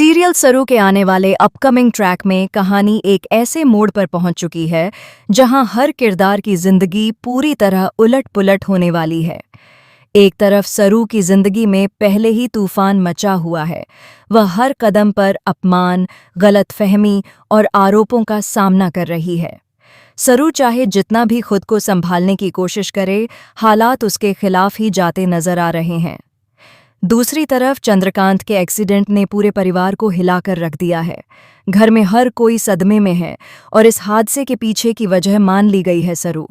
Serial सरू के आने वाले अपकमिंग ट्रैक में कहानी एक ऐसे मोड़ पर पहुंच चुकी है जहां हर किरदार की जिंदगी पूरी तरह उलट-पुलट होने वाली है। एक तरफ सरू की जिंदगी में पहले ही तूफान मचा हुआ है। वह हर कदम पर अपमान, गलतफहमी और आरोपों का सामना कर रही है। सरू चाहे जितना भी खुद को संभालने की कोशिश करे, हालात उसके खिलाफ ही जाते नजर आ रहे हैं। दूसरी तरफ चंद्रकांत के एक्सीडेंट ने पूरे परिवार को हिलाकर रख दिया है। घर में हर कोई सदमे में है और इस हादसे के पीछे की वजह मान ली गई है सरू।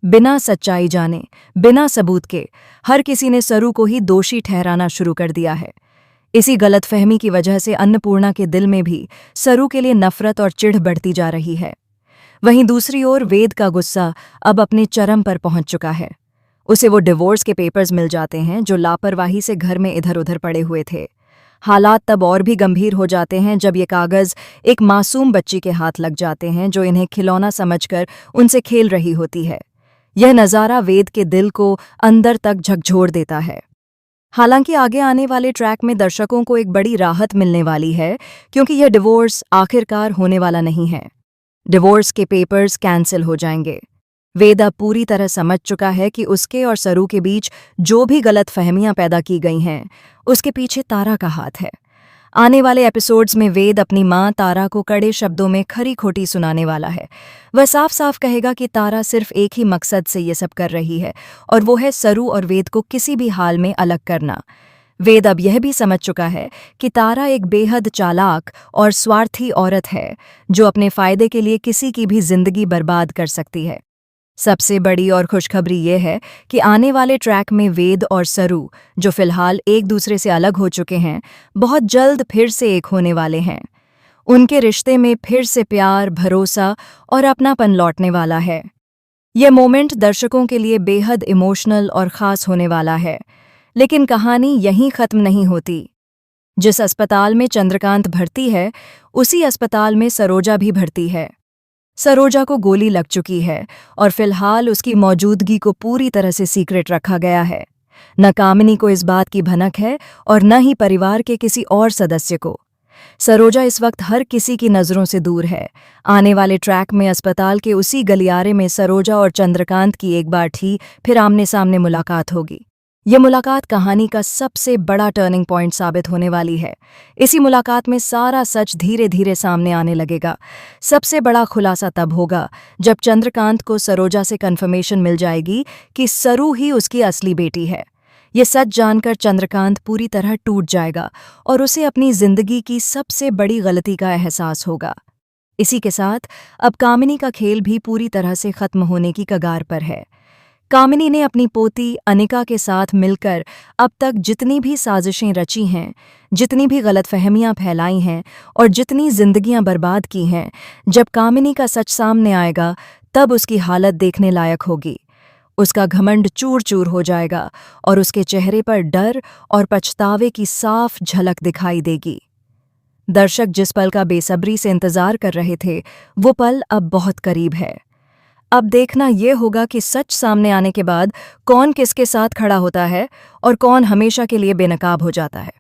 बिना सच्चाई जाने, बिना सबूत के हर किसी ने सरू को ही दोषी ठहराना शुरू कर दिया है। इसी गलतफहमी की वजह से अन्नपूर्णा के दिल में भी सरू के लिए नफरत और चिढ़ बढ़ती जा रही है। वहीं दूसरी ओर वेद का गुस्सा अब अपने चरम पर पहुंच चुका है। उसे वो डिवोर्स के पेपर्स मिल जाते हैं जो लापरवाही से घर में इधर उधर पड़े हुए थे। हालात तब और भी गंभीर हो जाते हैं जब ये कागज एक मासूम बच्ची के हाथ लग जाते हैं जो इन्हें खिलौना समझकर उनसे खेल रही होती है। यह नज़ारा वेद के दिल को अंदर तक झकझोर देता है। हालांकि आगे आने वाले ट्रैक में दर्शकों को एक बड़ी राहत मिलने वाली है, क्योंकि यह डिवोर्स आखिरकार होने वाला नहीं है। डिवोर्स के पेपर्स कैंसिल हो जाएंगे। वेद अब पूरी तरह समझ चुका है कि उसके और सरू के बीच जो भी गलतफहमियां पैदा की गई हैं, उसके पीछे तारा का हाथ है। आने वाले एपिसोड्स में वेद अपनी मां तारा को कड़े शब्दों में खरी खोटी सुनाने वाला है। वह साफ साफ कहेगा कि तारा सिर्फ एक ही मकसद से ये सब कर रही है, और वो है सरू और वेद को किसी भी हाल में अलग करना। वेद अब यह भी समझ चुका है कि तारा एक बेहद चालाक और स्वार्थी औरत है जो अपने फायदे के लिए किसी की भी जिंदगी बर्बाद कर सकती है। सबसे बड़ी और खुशखबरी ये है कि आने वाले ट्रैक में वेद और सरू, जो फिलहाल एक दूसरे से अलग हो चुके हैं, बहुत जल्द फिर से एक होने वाले हैं। उनके रिश्ते में फिर से प्यार, भरोसा और अपनापन लौटने वाला है। यह मोमेंट दर्शकों के लिए बेहद इमोशनल और ख़ास होने वाला है। लेकिन कहानी यहीं ख़त्म नहीं होती। जिस अस्पताल में चंद्रकांत भर्ती है, उसी अस्पताल में सरोजा भी भर्ती है। सरोजा को गोली लग चुकी है और फिलहाल उसकी मौजूदगी को पूरी तरह से सीक्रेट रखा गया है। न कामिनी को इस बात की भनक है और न ही परिवार के किसी और सदस्य को। सरोजा इस वक्त हर किसी की नज़रों से दूर है। आने वाले ट्रैक में अस्पताल के उसी गलियारे में सरोजा और चंद्रकांत की एक बार फिर आमने सामने मुलाकात होगी। यह मुलाकात कहानी का सबसे बड़ा टर्निंग पॉइंट साबित होने वाली है। इसी मुलाकात में सारा सच धीरे धीरे सामने आने लगेगा। सबसे बड़ा खुलासा तब होगा जब चंद्रकांत को सरोजा से कंफर्मेशन मिल जाएगी कि सरू ही उसकी असली बेटी है। ये सच जानकर चंद्रकांत पूरी तरह टूट जाएगा और उसे अपनी जिंदगी की सबसे बड़ी गलती का एहसास होगा। इसी के साथ अब कामिनी का खेल भी पूरी तरह से खत्म होने की कगार पर है। कामिनी ने अपनी पोती अनिका के साथ मिलकर अब तक जितनी भी साजिशें रची हैं, जितनी भी गलतफहमियां फैलाई हैं और जितनी जिंदगियां बर्बाद की हैं, जब कामिनी का सच सामने आएगा तब उसकी हालत देखने लायक होगी। उसका घमंड चूर चूर हो जाएगा और उसके चेहरे पर डर और पछतावे की साफ झलक दिखाई देगी। दर्शक जिस पल का बेसब्री से इंतजार कर रहे थे, वो पल अब बहुत करीब है। अब देखना ये होगा कि सच सामने आने के बाद कौन किसके साथ खड़ा होता है और कौन हमेशा के लिए बेनकाब हो जाता है।